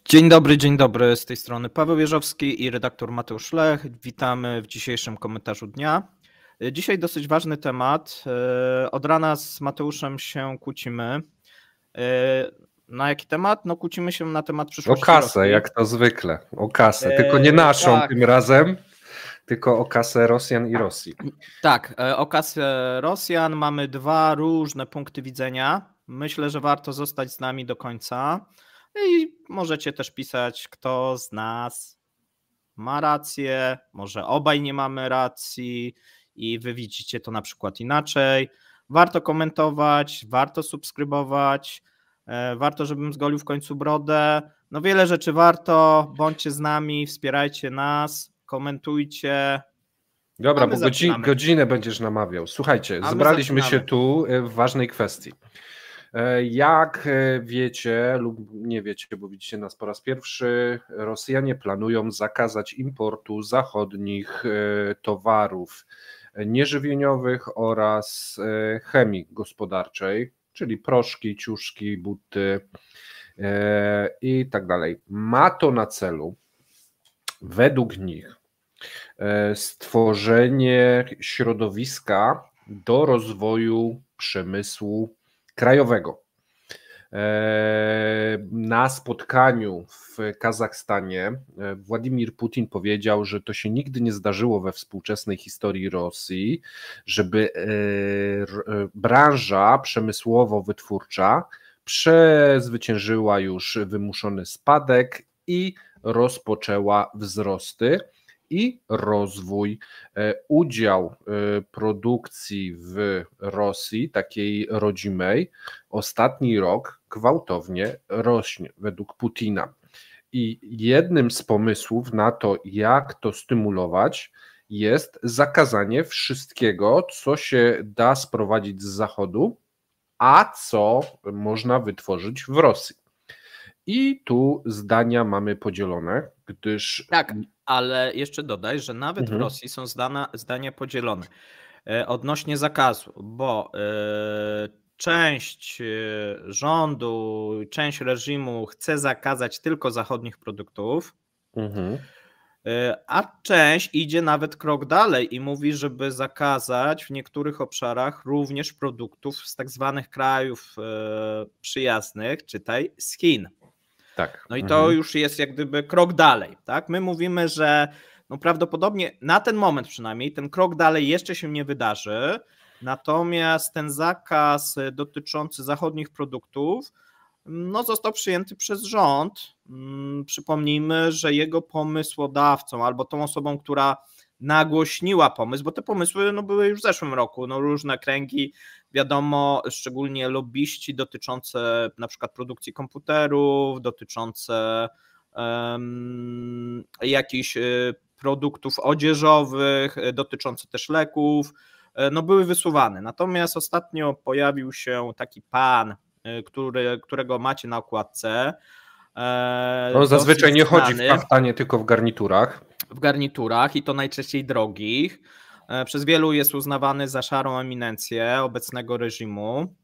Dzień dobry, z tej strony Paweł Jeżowski i redaktor Mateusz Lech. Witamy w dzisiejszym komentarzu dnia. Dzisiaj dosyć ważny temat. Od rana z Mateuszem się kłócimy. Na jaki temat? No kłócimy się na temat przyszłości O kasę, Rosji. jak to zwykle. O kasę, tylko nie naszą tak. tym razem, tylko o kasę Rosjan i Rosji. Tak, o kasę Rosjan mamy dwa różne punkty widzenia. Myślę, że warto zostać z nami do końca. I możecie też pisać, kto z nas ma rację, może obaj nie mamy racji i wy widzicie to na przykład inaczej. Warto komentować, warto subskrybować, warto, żebym zgolił w końcu brodę. No wiele rzeczy warto, bądźcie z nami, wspierajcie nas, komentujcie. Dobra, bo godzinę będziesz namawiał. Słuchajcie, zebraliśmy się tu w ważnej kwestii. Jak wiecie lub nie wiecie, bo widzicie nas po raz pierwszy, Rosjanie planują zakazać importu zachodnich towarów nieżywieniowych oraz chemii gospodarczej, czyli proszki, ciuszki, buty i tak dalej. Ma to na celu, według nich, stworzenie środowiska do rozwoju przemysłu krajowego. Na spotkaniu w Kazachstanie Władimir Putin powiedział, że to się nigdy nie zdarzyło we współczesnej historii Rosji, żeby branża przemysłowo-wytwórcza przezwyciężyła już wymuszony spadek i rozpoczęła wzrosty i rozwój. Udział produkcji w Rosji, takiej rodzimej, ostatni rok gwałtownie rośnie według Putina. I jednym z pomysłów na to, jak to stymulować, jest zakazanie wszystkiego, co się da sprowadzić z Zachodu, a co można wytworzyć w Rosji. I tu zdania mamy podzielone, gdyż... Tak, ale jeszcze dodaj, że nawet w Rosji są zdania podzielone odnośnie zakazu, bo część rządu, część reżimu chce zakazać tylko zachodnich produktów, a część idzie nawet krok dalej i mówi, żeby zakazać w niektórych obszarach również produktów z tak zwanych krajów przyjaznych, czytaj z Chin. Tak. No i to już jest jak gdyby krok dalej, tak? My mówimy, że no prawdopodobnie na ten moment przynajmniej ten krok dalej jeszcze się nie wydarzy, natomiast ten zakaz dotyczący zachodnich produktów no został przyjęty przez rząd. Przypomnijmy, że jego pomysłodawcą albo tą osobą, która nagłośniła pomysł, bo te pomysły no, były już w zeszłym roku, no, różne kręgi, wiadomo, szczególnie lobbyści dotyczące na przykład produkcji komputerów, dotyczące jakichś produktów odzieżowych, dotyczące też leków, no były wysuwane. Natomiast ostatnio pojawił się taki pan, którego macie na okładce. On zazwyczaj nie chodzi w kaftanie, tylko w garniturach. W garniturach i to najczęściej drogich. Przez wielu jest uznawany za szarą eminencję obecnego reżimu,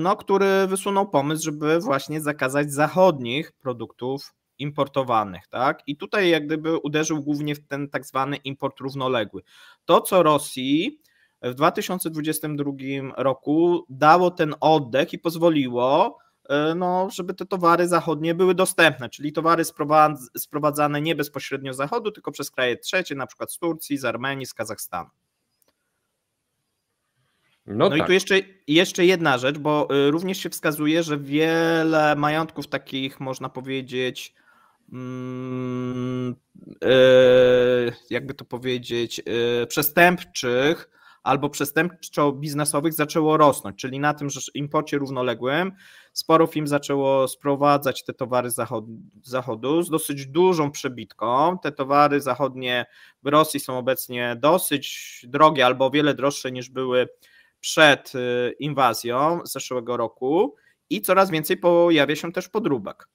no, który wysunął pomysł, żeby właśnie zakazać zachodnich produktów importowanych, tak? I tutaj jak gdyby uderzył głównie w ten tak zwany import równoległy. To, co Rosji w 2022 roku dało ten oddech i pozwoliło, no, żeby te towary zachodnie były dostępne, czyli towary sprowadzane nie bezpośrednio z Zachodu, tylko przez kraje trzecie, na przykład z Turcji, z Armenii, z Kazachstanu. No tak. I tu jeszcze jedna rzecz, bo również się wskazuje, że wiele majątków takich, można powiedzieć, jakby to powiedzieć, przestępczych albo przestępczo-biznesowych zaczęło rosnąć, czyli na tym, że imporcie równoległym sporo firm zaczęło sprowadzać te towary z Zachodu z dosyć dużą przebitką. Te towary zachodnie w Rosji są obecnie dosyć drogie albo o wiele droższe niż były przed inwazją z zeszłego roku i coraz więcej pojawia się też podróbek,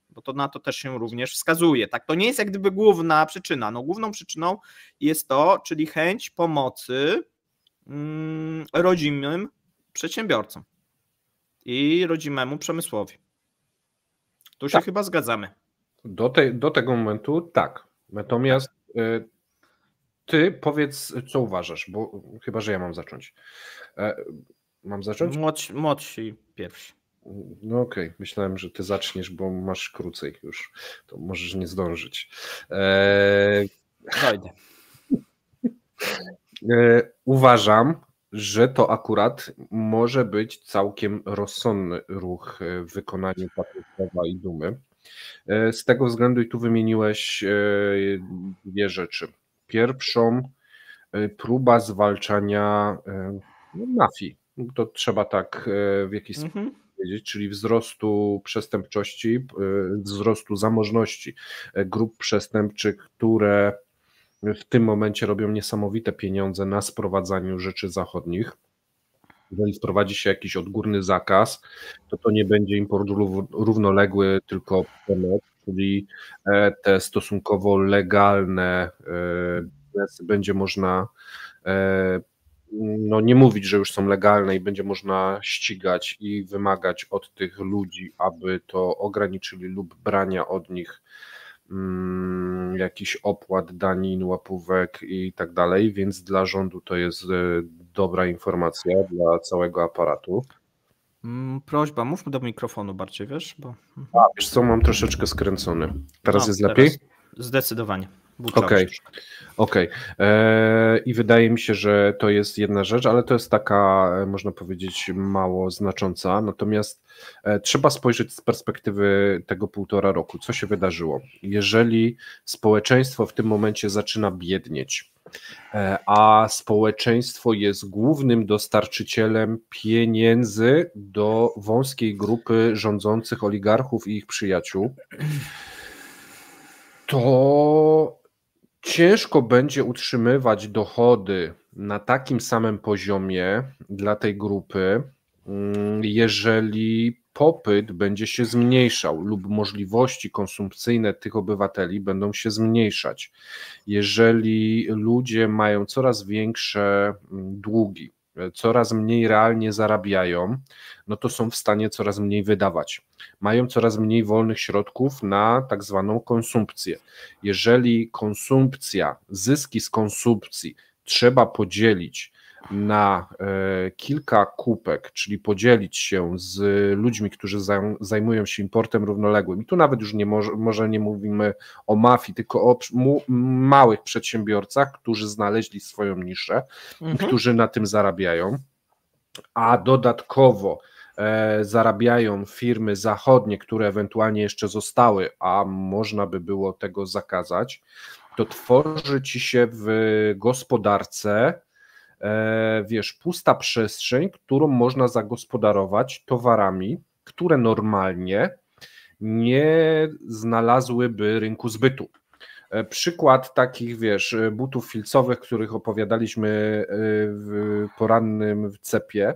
bo to na to też się również wskazuje. Tak, to nie jest jak gdyby główna przyczyna. No, główną przyczyną jest to, czyli chęć pomocy rodzimym przedsiębiorcom i rodzimemu przemysłowi. Tu się chyba zgadzamy. Do tego momentu tak. Natomiast ty powiedz, co uważasz, bo chyba, że ja mam zacząć. Mam zacząć? Młodsi pierwsi. No okej, myślałem, że ty zaczniesz, bo masz krócej już, to możesz nie zdążyć. Dojdę. Uważam, że to akurat może być całkiem rozsądny ruch w wykonaniu Patryka i Dumy. Z tego względu, i tu wymieniłeś dwie rzeczy. Pierwszą, próba zwalczania mafii. To trzeba tak w jakiś sposób powiedzieć, czyli wzrostu przestępczości, wzrostu zamożności grup przestępczych, które w tym momencie robią niesamowite pieniądze na sprowadzaniu rzeczy zachodnich. Jeżeli wprowadzi się jakiś odgórny zakaz, to nie będzie import równoległy, tylko przemoc, czyli te stosunkowo legalne biznesy będzie można, no nie mówić, że już są legalne i będzie można ścigać i wymagać od tych ludzi, aby to ograniczyli lub brania od nich jakiś opłat, danin, łapówek i tak dalej, więc dla rządu to jest dobra informacja, dla całego aparatu. Prośba, mówmy do mikrofonu bardziej, wiesz? Bo... Wiesz co, mam troszeczkę skręcony. Teraz jest lepiej? Zdecydowanie. Okej. I wydaje mi się, że to jest jedna rzecz, ale to jest taka, można powiedzieć, mało znacząca. Natomiast trzeba spojrzeć z perspektywy tego 1,5 roku. Co się wydarzyło? Jeżeli społeczeństwo w tym momencie zaczyna biednieć, a społeczeństwo jest głównym dostarczycielem pieniędzy do wąskiej grupy rządzących oligarchów i ich przyjaciół, to ciężko będzie utrzymywać dochody na takim samym poziomie dla tej grupy, jeżeli popyt będzie się zmniejszał lub możliwości konsumpcyjne tych obywateli będą się zmniejszać. Jeżeli ludzie mają coraz większe długi, coraz mniej realnie zarabiają, no to są w stanie coraz mniej wydawać. Mają coraz mniej wolnych środków na tak zwaną konsumpcję. Jeżeli konsumpcja, zyski z konsumpcji trzeba podzielić na kilka kupek, czyli podzielić się z ludźmi, którzy zajmują się importem równoległym. I tu nawet już może nie mówimy o mafii, tylko o małych przedsiębiorcach, którzy znaleźli swoją niszę, którzy na tym zarabiają, a dodatkowo zarabiają firmy zachodnie, które ewentualnie jeszcze zostały, a można by było tego zakazać, to tworzy ci się w gospodarce pusta przestrzeń, którą można zagospodarować towarami, które normalnie nie znalazłyby rynku zbytu. Przykład takich, butów filcowych, których opowiadaliśmy w porannym cepie,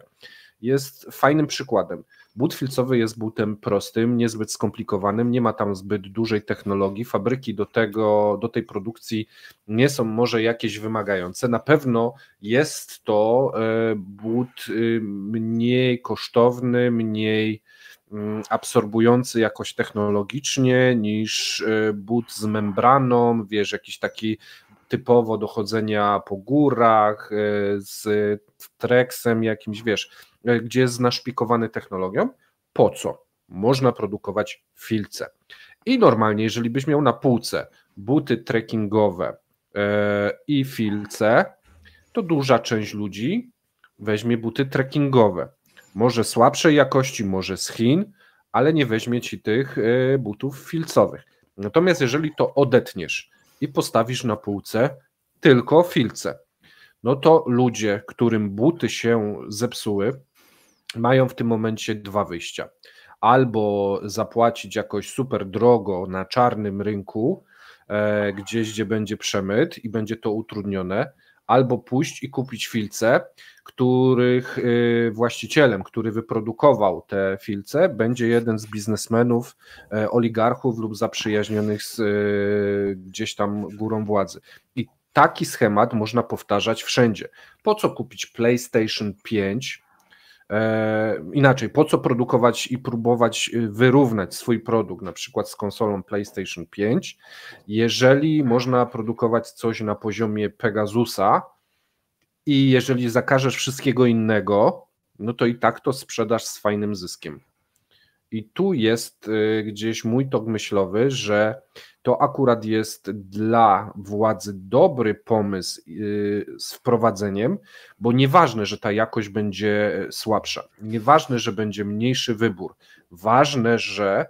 jest fajnym przykładem. But filcowy jest butem prostym, niezbyt skomplikowanym, nie ma tam zbyt dużej technologii, fabryki do tej produkcji nie są może jakieś wymagające. Na pewno jest to but mniej kosztowny, mniej absorbujący jakoś technologicznie niż but z membraną, jakiś taki typowo do chodzenia po górach, z treksem jakimś, gdzie jest naszpikowany technologią. Po co? Można produkować filce. I normalnie, jeżeli byś miał na półce buty trekkingowe i filce, to duża część ludzi weźmie buty trekkingowe. Może słabszej jakości, może z Chin, ale nie weźmie ci tych butów filcowych. Natomiast jeżeli to odetniesz i postawisz na półce tylko filce, no to ludzie, którym buty się zepsuły, mają w tym momencie dwa wyjścia. Albo zapłacić jakoś super drogo na czarnym rynku, gdzieś, gdzie będzie przemyt i będzie to utrudnione, albo pójść i kupić filce, których właścicielem, który wyprodukował te filce, będzie jeden z biznesmenów, oligarchów lub zaprzyjaźnionych z gdzieś tam górą władzy. I taki schemat można powtarzać wszędzie. Po co kupić PlayStation 5 Inaczej, po co produkować i próbować wyrównać swój produkt, na przykład z konsolą PlayStation 5, jeżeli można produkować coś na poziomie Pegasusa i jeżeli zakażesz wszystkiego innego, no to i tak to sprzedasz z fajnym zyskiem. I tu jest gdzieś mój tok myślowy, że to akurat jest dla władzy dobry pomysł z wprowadzeniem, bo nieważne, że ta jakość będzie słabsza, nieważne, że będzie mniejszy wybór, ważne, że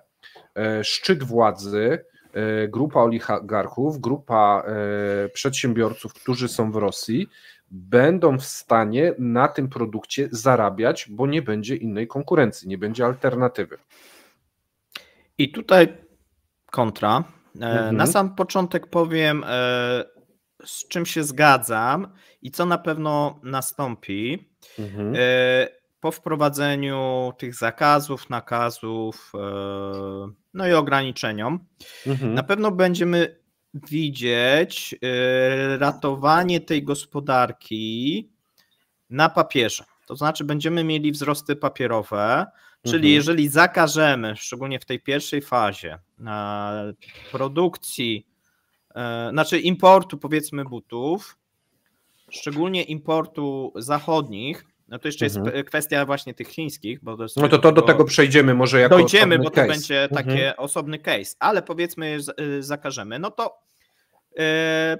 szczyt władzy, grupa oligarchów, grupa przedsiębiorców, którzy są w Rosji, będą w stanie na tym produkcie zarabiać, bo nie będzie innej konkurencji, nie będzie alternatywy. I tutaj kontra. Na sam początek powiem, z czym się zgadzam i co na pewno nastąpi po wprowadzeniu tych zakazów, nakazów, no i ograniczeniom. Na pewno będziemy widzieć ratowanie tej gospodarki na papierze. To znaczy będziemy mieli wzrosty papierowe, czyli jeżeli zakażemy, szczególnie w tej pierwszej fazie, produkcji, znaczy importu powiedzmy butów, szczególnie importu zachodnich, no to jeszcze jest kwestia właśnie tych chińskich, bo to do tego przejdziemy może jako dojdziemy, bo to case. będzie taki osobny case, ale powiedzmy zakażemy, no to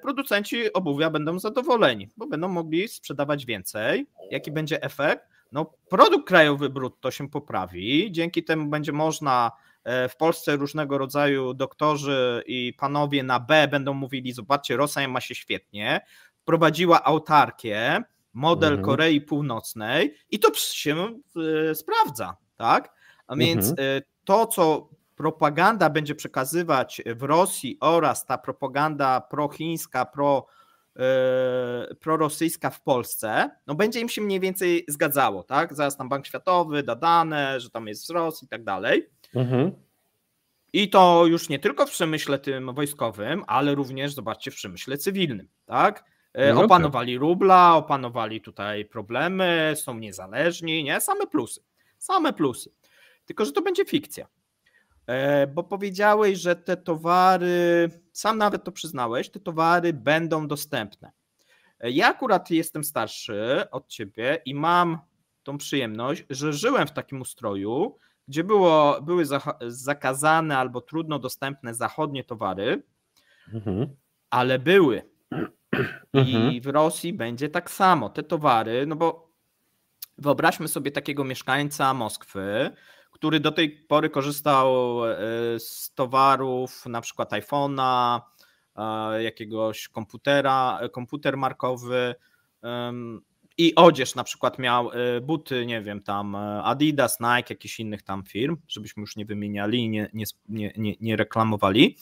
producenci obuwia będą zadowoleni, bo będą mogli sprzedawać więcej. Jaki będzie efekt? No, produkt krajowy brutto się poprawi, dzięki temu będzie można w Polsce różnego rodzaju doktorzy i panowie na B będą mówili, zobaczcie, Rosja ma się świetnie, wprowadziła autarkię, model Korei Północnej i to się sprawdza, tak? A więc to, co propaganda będzie przekazywać w Rosji oraz ta propaganda prochińska, prorosyjska w Polsce, no będzie im się mniej więcej zgadzało, tak? Zaraz tam Bank Światowy da dane, że tam jest wzrost i tak dalej. I to już nie tylko w przemyśle tym wojskowym, ale również, zobaczcie, w przemyśle cywilnym, tak? Opanowali rubla, opanowali tutaj problemy, są niezależni, nie? Same plusy. Tylko, że to będzie fikcja. Bo powiedziałeś, że te towary, sam nawet to przyznałeś, te towary będą dostępne. Ja akurat jestem starszy od ciebie i mam tą przyjemność, że żyłem w takim ustroju, gdzie były zakazane albo trudno dostępne zachodnie towary, ale były. I w Rosji będzie tak samo. Te towary, no bo wyobraźmy sobie takiego mieszkańca Moskwy, który do tej pory korzystał z towarów, na przykład iPhone'a, jakiegoś komputer markowy i odzież, na przykład miał buty, nie wiem, tam Adidas, Nike, jakichś innych tam firm, żebyśmy już nie wymieniali i nie reklamowali.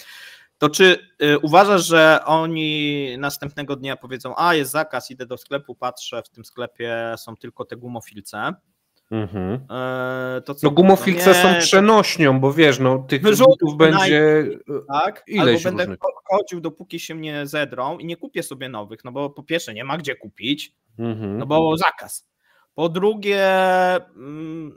To czy uważasz, że oni następnego dnia powiedzą, jest zakaz, idę do sklepu, patrzę, w tym sklepie są tylko te gumofilce? To co, no gumofilce są przenośnią, bo wiesz, no tych butów będzie tak, ileś albo będę chodził, dopóki się nie zedrą i nie kupię sobie nowych, no bo po pierwsze nie ma gdzie kupić, no bo zakaz. Po drugie,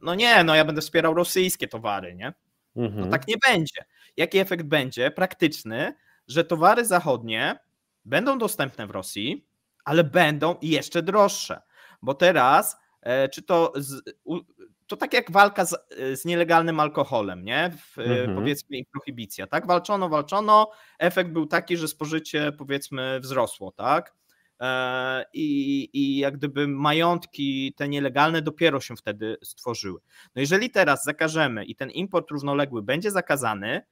no ja będę wspierał rosyjskie towary, nie? No tak nie będzie. Jaki efekt będzie praktyczny, że towary zachodnie będą dostępne w Rosji, ale będą jeszcze droższe, bo teraz czy to tak jak walka z nielegalnym alkoholem, nie? Powiedzmy i prohibicja, tak? Walczono, efekt był taki, że spożycie powiedzmy wzrosło, tak? I jak gdyby majątki te nielegalne dopiero się wtedy stworzyły. No jeżeli teraz zakażemy i ten import równoległy będzie zakazany,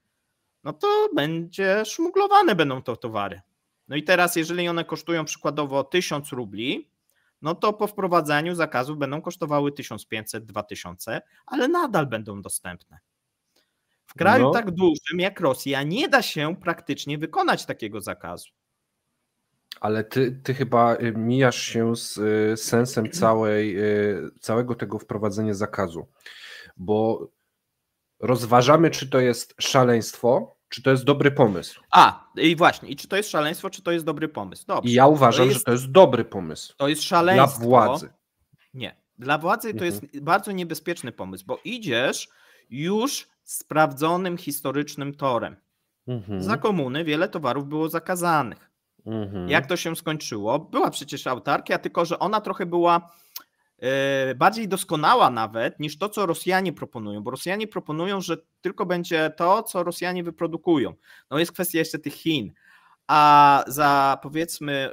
no to będzie szmuglowane będą to towary. No i teraz jeżeli one kosztują przykładowo 1000 rubli, no to po wprowadzeniu zakazów będą kosztowały 1500-2000, ale nadal będą dostępne. W kraju tak dużym jak Rosja nie da się praktycznie wykonać takiego zakazu. Ale ty chyba mijasz się z sensem całego tego wprowadzenia zakazu, bo rozważamy, czy to jest szaleństwo, czy to jest dobry pomysł. I właśnie, i czy to jest szaleństwo, czy to jest dobry pomysł. Dobrze. I ja uważam, że to jest dobry pomysł. To jest szaleństwo. Dla władzy. Nie. Dla władzy to jest bardzo niebezpieczny pomysł, bo idziesz już sprawdzonym historycznym torem. Za komuny wiele towarów było zakazanych. Jak to się skończyło? Była przecież autarkia, tylko że ona trochę była bardziej doskonała nawet niż to, co Rosjanie proponują, bo Rosjanie proponują, że tylko będzie to, co Rosjanie wyprodukują. No jest kwestia jeszcze tych Chin, a za powiedzmy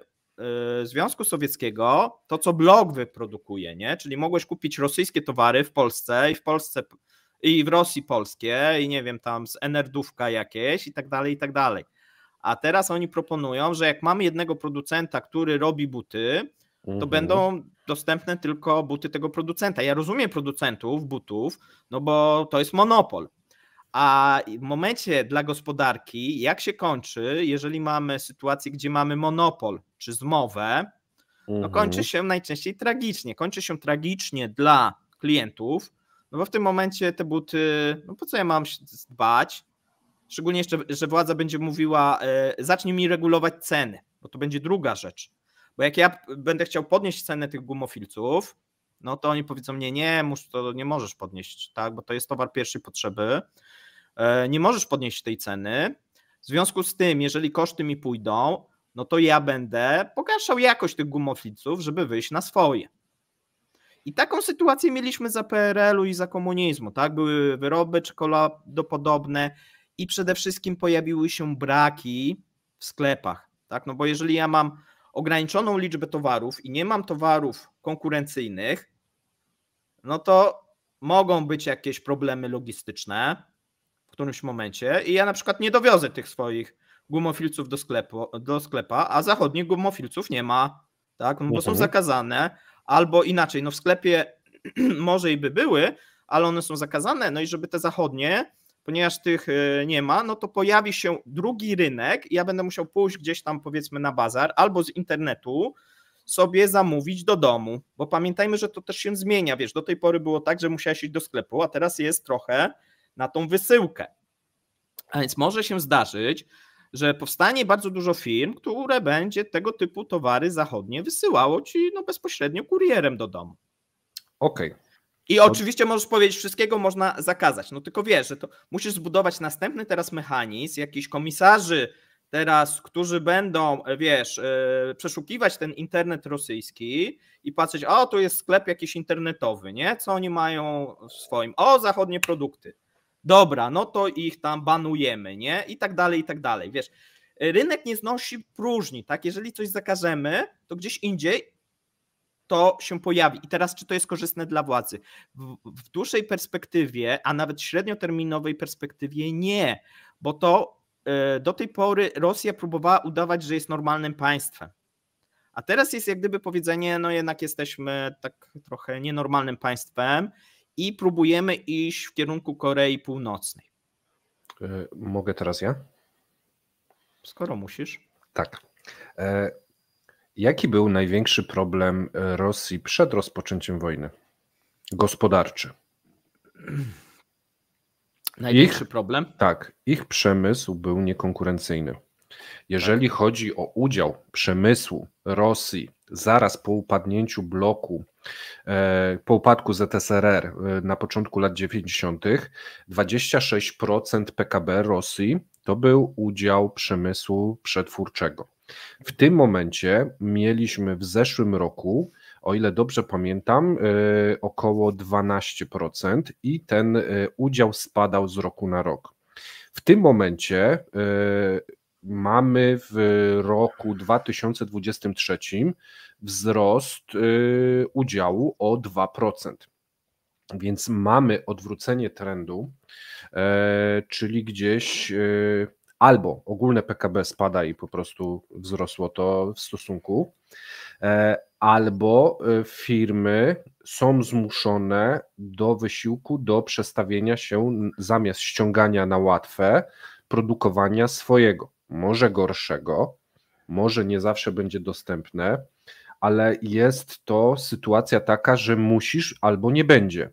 Związku Sowieckiego to, co blok wyprodukuje, nie? Czyli mogłeś kupić rosyjskie towary w Polsce i w Rosji polskie i nie wiem, tam z Enerdówka jakieś i tak dalej, a teraz oni proponują, że jak mamy jednego producenta, który robi buty, to będą dostępne tylko buty tego producenta. Ja rozumiem producentów butów, no bo to jest monopol. A w momencie dla gospodarki, jak się kończy, jeżeli mamy sytuację, gdzie mamy monopol czy zmowę, no kończy się najczęściej tragicznie. Kończy się tragicznie dla klientów, no bo w tym momencie te buty, no po co ja mam dbać? Szczególnie jeszcze, że władza będzie mówiła, zacznij mi regulować ceny, bo to będzie druga rzecz. Bo jak ja będę chciał podnieść cenę tych gumofilców, no to oni powiedzą to nie możesz podnieść, tak, bo to jest towar pierwszej potrzeby. Nie możesz podnieść tej ceny. W związku z tym, jeżeli koszty mi pójdą, no to ja będę pogarszał jakość tych gumofilców, żeby wyjść na swoje. I taką sytuację mieliśmy za PRL-u i za komunizmu, tak? Były wyroby czekoladopodobne i przede wszystkim pojawiły się braki w sklepach, tak? No bo jeżeli ja mam ograniczoną liczbę towarów i nie mam towarów konkurencyjnych, no to mogą być jakieś problemy logistyczne w którymś momencie i ja na przykład nie dowiozę tych swoich gumofilców do sklepa, a zachodnich gumofilców nie ma, tak? No bo są zakazane, albo inaczej, no w sklepie może i by były, ale one są zakazane, no i żeby te zachodnie, ponieważ tych nie ma, no to pojawi się drugi rynek i ja będę musiał pójść gdzieś tam powiedzmy na bazar albo z internetu sobie zamówić do domu, bo pamiętajmy, że to też się zmienia, wiesz, do tej pory było tak, że musiałeś iść do sklepu, a teraz jest trochę na tą wysyłkę. A więc może się zdarzyć, że powstanie bardzo dużo firm, które będzie tego typu towary zachodnie wysyłało ci bezpośrednio kurierem do domu. Okej. I oczywiście możesz powiedzieć, wszystkiego można zakazać, no tylko wiesz, że to musisz zbudować następny teraz mechanizm, jakichś komisarzy teraz, którzy będą, wiesz, przeszukiwać ten internet rosyjski i patrzeć, o, tu jest sklep jakiś internetowy, nie? Co oni mają w swoim? O, zachodnie produkty. Dobra, no to ich tam banujemy, nie? I tak dalej, wiesz. Rynek nie znosi próżni, tak? Jeżeli coś zakażemy, to gdzieś indziej to się pojawi. I teraz, czy to jest korzystne dla władzy? W dłuższej perspektywie, a nawet średnioterminowej perspektywie nie, bo to do tej pory Rosja próbowała udawać, że jest normalnym państwem. A teraz jest jak gdyby powiedzenie, no jednak jesteśmy tak trochę nienormalnym państwem i próbujemy iść w kierunku Korei Północnej. Mogę teraz ja? Skoro musisz. Tak. Jaki był największy problem Rosji przed rozpoczęciem wojny? Gospodarczy. Największy problem? Tak, ich przemysł był niekonkurencyjny. Jeżeli chodzi o udział przemysłu Rosji zaraz po upadnięciu bloku, po upadku ZSRR na początku lat 90., 26% PKB Rosji to był udział przemysłu przetwórczego. W tym momencie mieliśmy w zeszłym roku, o ile dobrze pamiętam, około 12% i ten udział spadał z roku na rok. W tym momencie mamy w roku 2023 wzrost udziału o 2%. Więc mamy odwrócenie trendu, czyli gdzieś albo ogólne PKB spada i po prostu wzrosło to w stosunku, albo firmy są zmuszone do wysiłku, do przestawienia się zamiast ściągania na łatwe, produkowania swojego, może gorszego, może nie zawsze będzie dostępne, ale jest to sytuacja taka, że musisz albo nie będzie,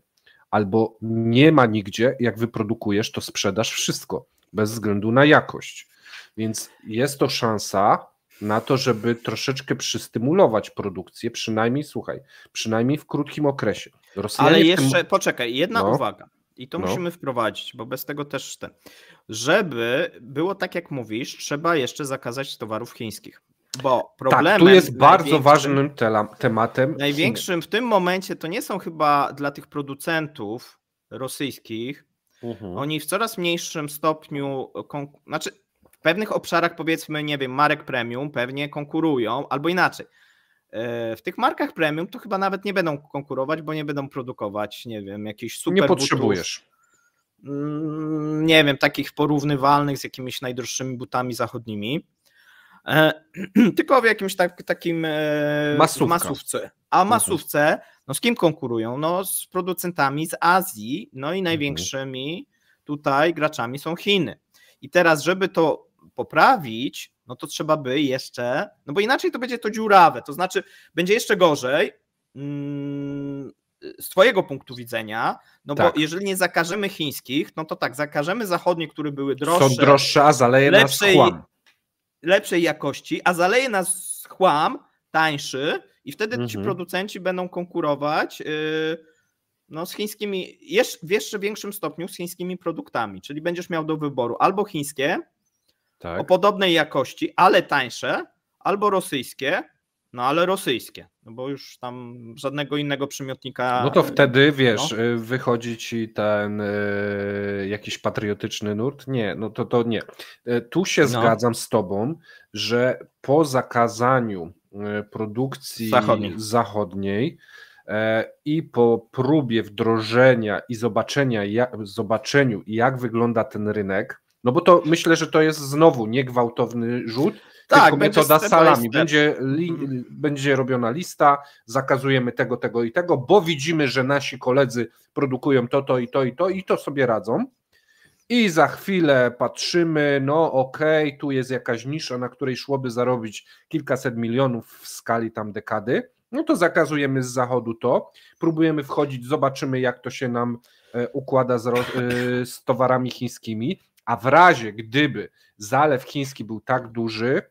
albo nie ma nigdzie, jak wyprodukujesz, to sprzedasz wszystko, bez względu na jakość. Więc jest to szansa na to, żeby troszeczkę przystymulować produkcję, przynajmniej w krótkim okresie. Rosjanie ale jeszcze, poczekaj, jedna uwaga i to musimy wprowadzić, bo bez tego też żeby było tak jak mówisz, trzeba jeszcze zakazać towarów chińskich. Bo problemem tak, tu jest bardzo ważnym tematem. Największym w tym momencie to nie są chyba dla tych producentów rosyjskich, oni w coraz mniejszym stopniu, znaczy w pewnych obszarach powiedzmy, nie wiem, marek premium pewnie konkurują, albo inaczej. W tych markach premium to chyba nawet nie będą konkurować, bo nie będą produkować, nie wiem, jakichś super nie potrzebujesz. Butów, nie wiem, takich porównywalnych z jakimiś najdroższymi butami zachodnimi, tylko w jakimś takim masówce. A masówce, no z kim konkurują? No z producentami z Azji, no i największymi tutaj graczami są Chiny. I teraz, żeby to poprawić, no to trzeba by jeszcze, no bo inaczej to będzie to dziurawe, to znaczy będzie jeszcze gorzej z twojego punktu widzenia, no bo jeżeli nie zakażemy chińskich, no to tak, zakażemy zachodnie, które były droższe. Są droższe, a zaleje nas chłam. Lepszej jakości, a zaleje nas chłam tańszy i wtedy ci producenci będą konkurować no, z chińskimi, w jeszcze większym stopniu z chińskimi produktami, czyli będziesz miał do wyboru albo chińskie o podobnej jakości, ale tańsze, albo rosyjskie, no ale rosyjskie, no bo już tam żadnego innego przymiotnika. No to wtedy, wiesz, wychodzi ci ten jakiś patriotyczny nurt? Nie, no to nie. Tu się zgadzam z tobą, że po zakazaniu produkcji zachodniej i po próbie wdrożenia i zobaczeniu, jak wygląda ten rynek, no bo to myślę, że to jest znowu niegwałtowny rzut, tylko metoda salami. Będzie robiona lista, zakazujemy tego i tego, bo widzimy, że nasi koledzy produkują to i to sobie radzą. I za chwilę patrzymy, no okej, tu jest jakaś nisza, na której szłoby zarobić kilkaset milionów w skali tam dekady, no to zakazujemy z zachodu to, próbujemy wchodzić, zobaczymy jak to się nam układa z towarami chińskimi, a w razie gdyby zalew chiński był tak duży,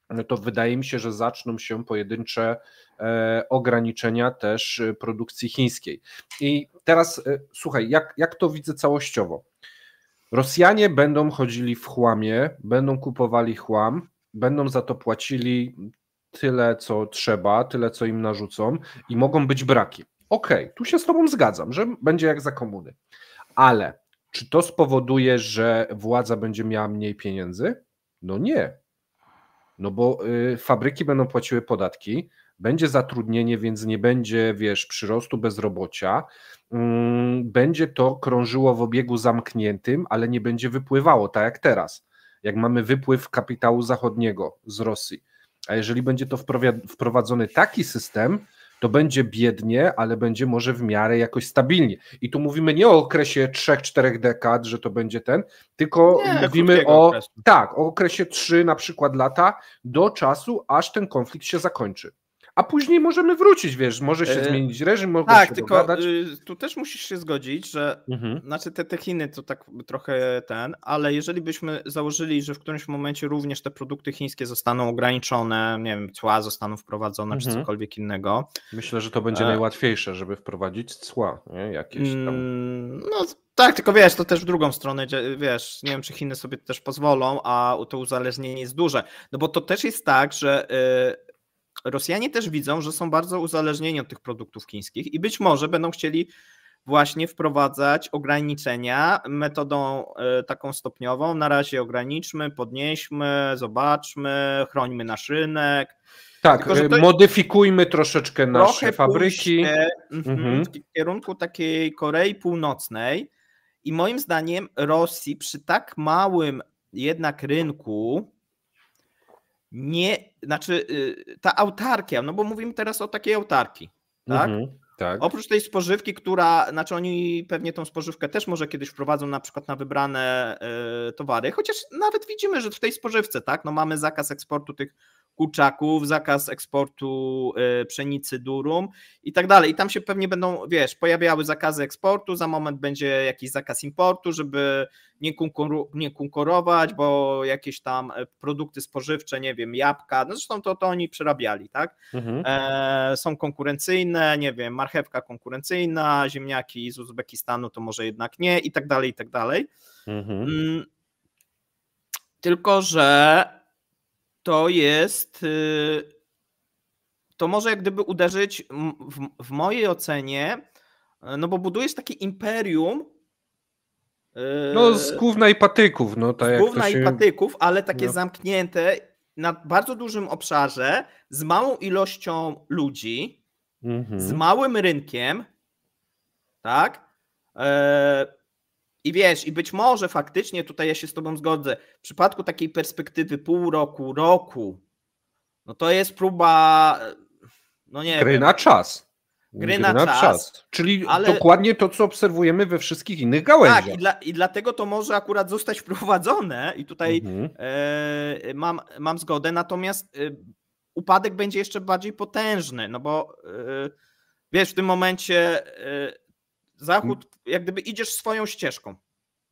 no to wydaje mi się, że zaczną się pojedyncze ograniczenia też produkcji chińskiej. I teraz słuchaj, jak to widzę całościowo? Rosjanie będą chodzili w chłamie, będą kupowali chłam, będą za to płacili tyle, co trzeba, tyle, co im narzucą i mogą być braki. Okej, tu się z tobą zgadzam, że będzie jak za komuny, ale czy to spowoduje, że władza będzie miała mniej pieniędzy? No nie. No bo fabryki będą płaciły podatki, będzie zatrudnienie, więc nie będzie, wiesz, przyrostu bezrobocia, będzie to krążyło w obiegu zamkniętym, ale nie będzie wypływało, tak jak teraz, jak mamy wypływ kapitału zachodniego z Rosji. A jeżeli będzie to wprowadzony taki system, to będzie biednie, ale będzie może w miarę jakoś stabilnie. I tu mówimy nie o okresie 3-4 dekad, że to będzie tylko mówimy o okresie 3 na przykład lata do czasu, aż ten konflikt się zakończy. A później możemy wrócić, wiesz, może się zmienić reżim, mogą się dogadać. Tu też musisz się zgodzić, że znaczy te Chiny to tak trochę ale jeżeli byśmy założyli, że w którymś momencie również te produkty chińskie zostaną ograniczone, nie wiem, cła zostaną wprowadzone czy cokolwiek innego. Myślę, że to będzie najłatwiejsze, żeby wprowadzić cła, nie? Jakieś tam. No tak, tylko wiesz, to też w drugą stronę, wiesz, nie wiem, czy Chiny sobie też pozwolą, a to uzależnienie jest duże. No bo to też jest tak, że Rosjanie też widzą, że są bardzo uzależnieni od tych produktów chińskich i być może będą chcieli właśnie wprowadzać ograniczenia metodą taką stopniową. Na razie ograniczmy, podnieśmy, zobaczmy, chrońmy nasz rynek. Tak, tylko, modyfikujmy troszeczkę nasze fabryki. W kierunku takiej Korei Północnej i moim zdaniem Rosji przy tak małym jednak rynku ta autarkia, no bo mówimy teraz o takiej autarkii, tak? Tak. Oprócz tej spożywki, która, znaczy oni pewnie tą spożywkę też może kiedyś wprowadzą na przykład na wybrane towary, chociaż nawet widzimy, że w tej spożywce, tak, no mamy zakaz eksportu tych kurczaków, zakaz eksportu pszenicy durum i tak dalej. I tam się pewnie będą, pojawiały zakazy eksportu, za moment będzie jakiś zakaz importu, żeby nie konkurować, bo jakieś tam produkty spożywcze, nie wiem, jabłka, no zresztą to oni przerabiali, tak? Są konkurencyjne, nie wiem, marchewka konkurencyjna, ziemniaki z Uzbekistanu to może jednak nie i tak dalej, i tak dalej. Tylko że to może jak gdyby uderzyć w mojej ocenie, no bo budujesz takie imperium. No z gówna i patyków. No, tak z gówna i patyków, ale takie zamknięte na bardzo dużym obszarze, z małą ilością ludzi, z małym rynkiem, tak? I i być może faktycznie, tutaj ja się z tobą zgodzę, w przypadku takiej perspektywy pół roku, roku, no to jest próba, no nie gry wiem. na czas. Gry na czas. Czyli dokładnie to, co obserwujemy we wszystkich innych gałęziach. Tak, i dlatego to może akurat zostać wprowadzone i tutaj mam zgodę, natomiast upadek będzie jeszcze bardziej potężny, no bo w tym momencie Zachód, jak gdyby idziesz swoją ścieżką,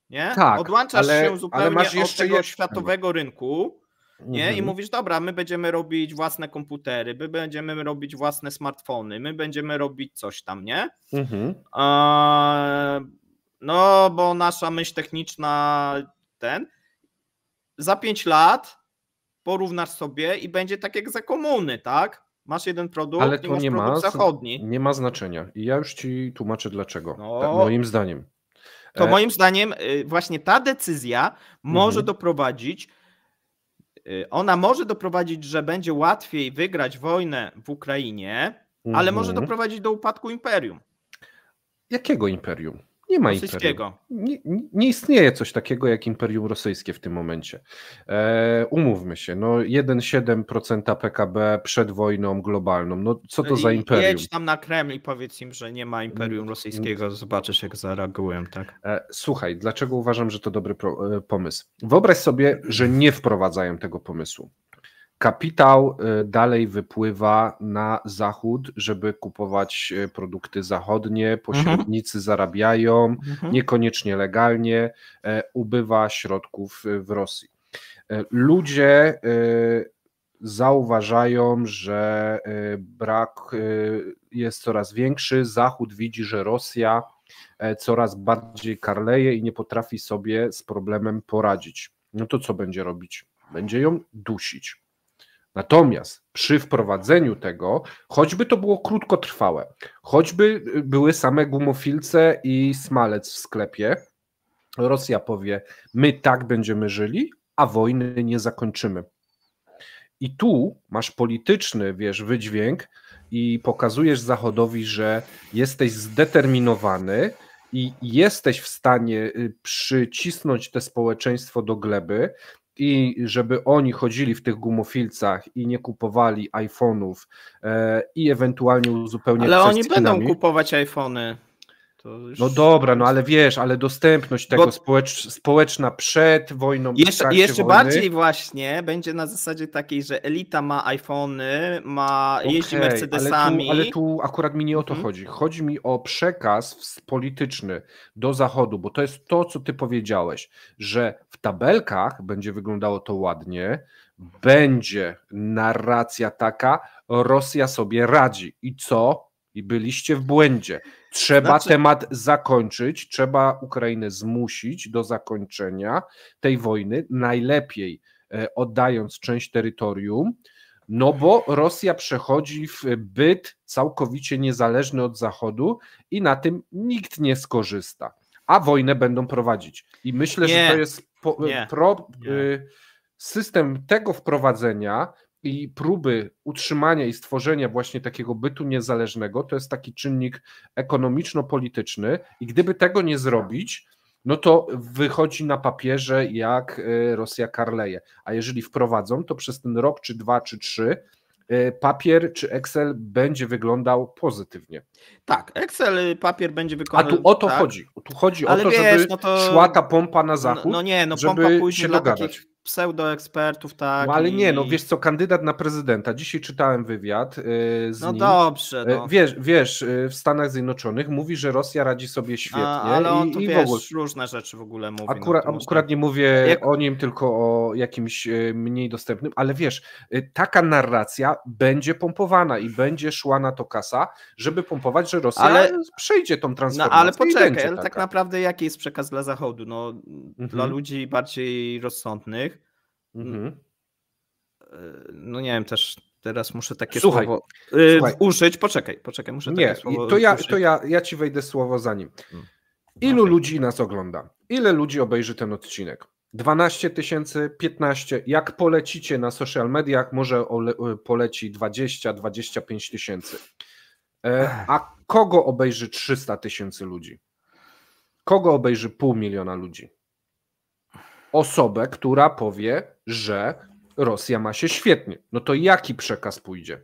nie? Tak, odłączasz się zupełnie od tego jeszcze światowego rynku, nie? I mówisz, dobra, my będziemy robić własne komputery, my będziemy robić własne smartfony, my będziemy robić coś tam, nie? No, bo nasza myśl techniczna za 5 lat porównasz sobie i będzie tak jak za komuny, tak? Masz jeden produkt, ale to nie masz produkt zachodni. Nie ma znaczenia. I ja już ci tłumaczę dlaczego. Moim zdaniem. To moim zdaniem właśnie ta decyzja może doprowadzić, że będzie łatwiej wygrać wojnę w Ukrainie, ale może doprowadzić do upadku imperium. Jakiego imperium? Nie ma imperium. Nie istnieje coś takiego jak imperium rosyjskie w tym momencie. Umówmy się, 1,7% PKB przed wojną globalną. No co to za imperium? Jedź tam na Kreml i powiedz im, że nie ma imperium rosyjskiego, zobaczysz jak zareagują. Tak? Słuchaj, dlaczego uważam, że to dobry pomysł? Wyobraź sobie, że nie wprowadzają tego pomysłu. Kapitał dalej wypływa na zachód, żeby kupować produkty zachodnie, pośrednicy zarabiają, niekoniecznie legalnie, ubywa środków w Rosji. Ludzie zauważają, że brak jest coraz większy, Zachód widzi, że Rosja coraz bardziej karleje i nie potrafi sobie z problemem poradzić. No to co będzie robić? Będzie ją dusić. Natomiast przy wprowadzeniu tego, choćby to było krótkotrwałe, choćby były same gumofilce i smalec w sklepie, Rosja powie, my tak będziemy żyli, a wojny nie zakończymy. I tu masz polityczny, wydźwięk i pokazujesz Zachodowi, że jesteś zdeterminowany i jesteś w stanie przycisnąć te społeczeństwo do gleby, i żeby oni chodzili w tych gumofilcach i nie kupowali iPhone'ów i ewentualnie uzupełniać. Ale oni będą kupować iPhony. No dobra, ale ale dostępność tego społeczna przed wojną. Jeszcze bardziej właśnie będzie na zasadzie takiej, że elita ma iPhony, jeździ Mercedesami. Ale tu akurat mi nie o to chodzi. Chodzi mi o przekaz polityczny do Zachodu, bo to jest to, co ty powiedziałeś, że w tabelkach będzie wyglądało to ładnie, będzie narracja taka, Rosja sobie radzi. I co? I byliście w błędzie. Trzeba temat zakończyć, trzeba Ukrainę zmusić do zakończenia tej wojny, najlepiej oddając część terytorium, no bo Rosja przechodzi w byt całkowicie niezależny od Zachodu i na tym nikt nie skorzysta, a wojnę będą prowadzić. I myślę, że to jest system tego wprowadzenia i próby utrzymania i stworzenia właśnie takiego bytu niezależnego, to jest taki czynnik ekonomiczno-polityczny i gdyby tego nie zrobić, no to wychodzi na papierze, jak Rosja karleje. A jeżeli wprowadzą, to przez ten rok, czy 2, czy 3 papier czy Excel będzie wyglądał pozytywnie. Tak, Excel, papier będzie wyglądał. A tu o to chodzi. Tu chodzi o to, żeby szła ta pompa na zachód, żeby pompa się dogadać. pseudoekspertów, tak. No ale nie, no wiesz co, kandydat na prezydenta, dzisiaj czytałem wywiad z nim. Dobrze. No. Wiesz, w Stanach Zjednoczonych mówi, że Rosja radzi sobie świetnie. Ale on tu, i wiesz, w ogóle różne rzeczy w ogóle mówi. Akurat nie mówię o nim, tylko o jakimś mniej dostępnym, ale wiesz, taka narracja będzie pompowana i będzie szła na to kasa, żeby pompować, że Rosja przejdzie tą transformację. No ale poczekaj, ale tak naprawdę jaki jest przekaz dla Zachodu? No, dla ludzi bardziej rozsądnych. No nie wiem, też teraz muszę takie słowo użyć. Poczekaj, muszę takie słowo użyć. Ja ci wejdę słowo za nim. Ilu ludzi nas ogląda? Ile ludzi obejrzy ten odcinek? 12 000, 15 000. Jak polecicie na social mediach, może poleci 20-25 tysięcy. A kogo obejrzy 300 000 ludzi? Kogo obejrzy 500 000 ludzi? Osobę, która powie, że Rosja ma się świetnie. No to jaki przekaz pójdzie?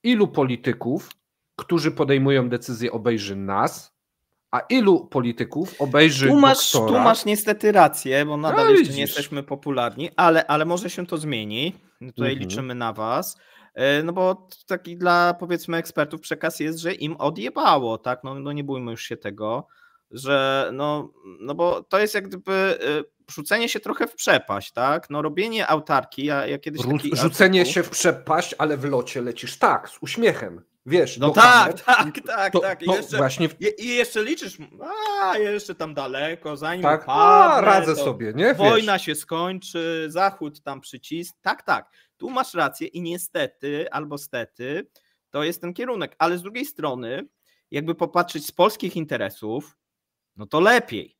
Ilu polityków, którzy podejmują decyzję, obejrzy nas, a ilu polityków obejrzy doktora? Tu masz niestety rację, bo nadal jeszcze nie jesteśmy popularni, ale może się to zmieni. Tutaj liczymy na was. No bo taki dla, powiedzmy, ekspertów przekaz jest, że im odjebało, tak? No nie bójmy już się tego, że no bo to jest jak gdyby rzucenie się trochę w przepaść, tak? No robienie autarki, ja kiedyś rzucenie się w przepaść, ale w locie lecisz tak, z uśmiechem. Wiesz, no tak. I jeszcze liczysz, jeszcze tam daleko, zanim upadnę, radzę sobie, nie? Wojna się skończy, Zachód tam przycisk. Tak. Tu masz rację i niestety, albo stety, to jest ten kierunek. Ale z drugiej strony, jakby popatrzeć z polskich interesów, no to lepiej.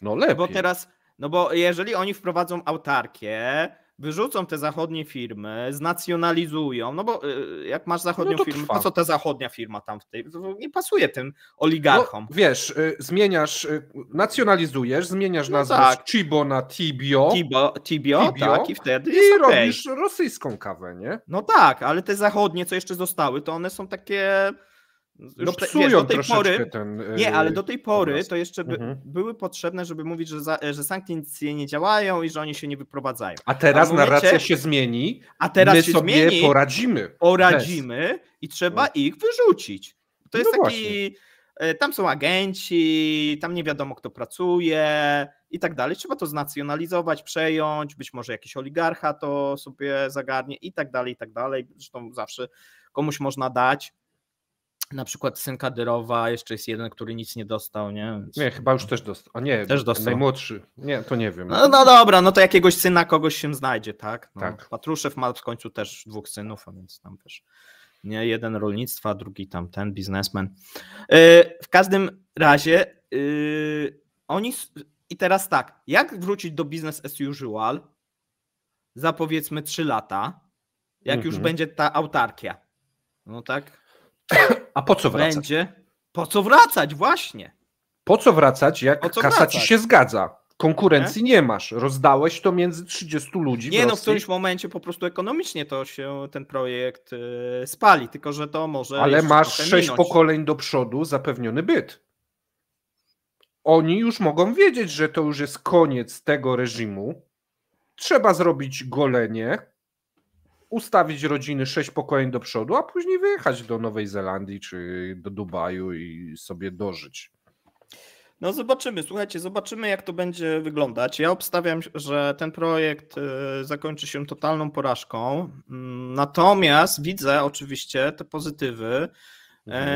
No lepiej. Bo teraz, bo jeżeli oni wprowadzą autarkię, wyrzucą te zachodnie firmy, znacjonalizują, no bo jak masz zachodnią firmę, po co ta zachodnia firma tam w tej, nie pasuje tym oligarchom. No, wiesz, nacjonalizujesz, zmieniasz nazwę z Chibo na Tibio. Tibio, tak, i wtedy jest robisz rosyjską kawę, nie? No tak, ale te zachodnie, co jeszcze zostały, to one są takie... psują do tej pory, ale do tej pory to jeszcze były potrzebne, żeby mówić, że sankcje nie działają i że oni się nie wyprowadzają. A teraz narracja się zmieni, my sobie poradzimy i trzeba ich wyrzucić. To jest taki, tam są agenci, tam nie wiadomo kto pracuje i tak dalej. Trzeba to znacjonalizować, przejąć, być może jakiś oligarcha to sobie zagarnie i tak dalej, i tak dalej. Zresztą zawsze komuś można dać. Na przykład syn Kadyrowa, jeszcze jest jeden, który nic nie dostał, nie? Więc... Nie, chyba już też dostał. A nie, też dostał. Najmłodszy. Nie, to nie wiem. No dobra, no to jakiegoś syna kogoś się znajdzie, tak? Tak. Patruszew ma w końcu też 2 synów, a więc tam też nie jeden rolnictwa, drugi tam ten biznesmen. W każdym razie oni... I teraz tak, jak wrócić do business as usual za powiedzmy 3 lata, jak już będzie ta autarkia? No tak... A po co wracać? Po co wracać, właśnie. Po co wracać, jak kasa ci się zgadza? Konkurencji nie masz. Rozdałeś to między 30 ludzi. Nie, w którymś momencie po prostu ekonomicznie to się ten projekt spali, tylko że to może... Ale masz 6 pokoleń do przodu zapewniony byt. Oni już mogą wiedzieć, że to już jest koniec tego reżimu. Trzeba zrobić golenie, ustawić rodziny 6 pokoleń do przodu, a później wyjechać do Nowej Zelandii czy do Dubaju i sobie dożyć. No zobaczymy, słuchajcie, zobaczymy jak to będzie wyglądać. Ja obstawiam, że ten projekt zakończy się totalną porażką, natomiast widzę oczywiście te pozytywy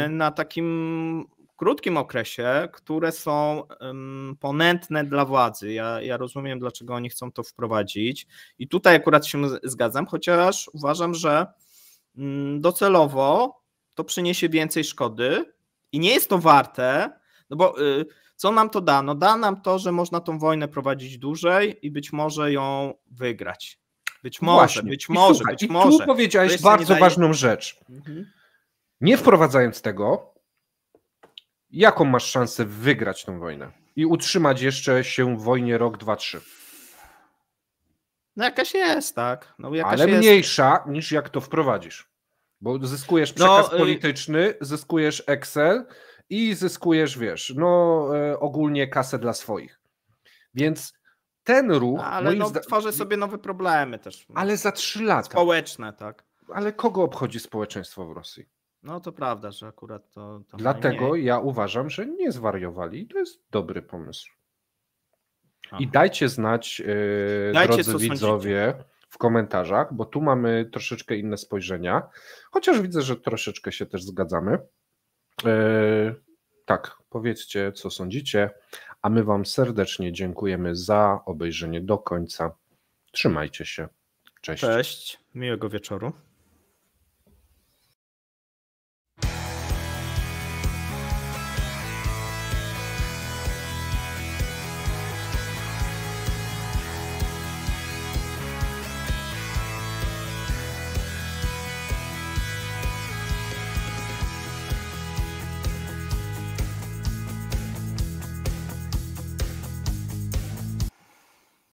na takim krótkim okresie, które są ponętne dla władzy. Ja rozumiem, dlaczego oni chcą to wprowadzić i tutaj akurat się zgadzam, chociaż uważam, że docelowo to przyniesie więcej szkody i nie jest to warte, no bo co nam to da? No da nam to, że można tą wojnę prowadzić dłużej i być może ją wygrać. Być może. I tu powiedziałeś bardzo ważną rzecz. Nie wprowadzając tego, jaką masz szansę wygrać tę wojnę i utrzymać jeszcze się w wojnie rok, 2, 3? No jakaś jest, tak. Ale mniejsza niż jak to wprowadzisz. Bo zyskujesz przekaz polityczny, zyskujesz Excel i zyskujesz, ogólnie kasę dla swoich. Więc ten ruch... Ale tworzy sobie nowe problemy też. Ale za 3 lata. Społeczne, tak. Ale kogo obchodzi społeczeństwo w Rosji? No to prawda, że akurat to Dlatego najmniej. ja uważam, że nie zwariowali i to jest dobry pomysł. I dajcie znać, drodzy widzowie, w komentarzach, bo tu mamy troszeczkę inne spojrzenia, chociaż widzę, że troszeczkę się też zgadzamy. Tak, powiedzcie, co sądzicie, a my wam serdecznie dziękujemy za obejrzenie do końca. Trzymajcie się. Cześć. Cześć, miłego wieczoru.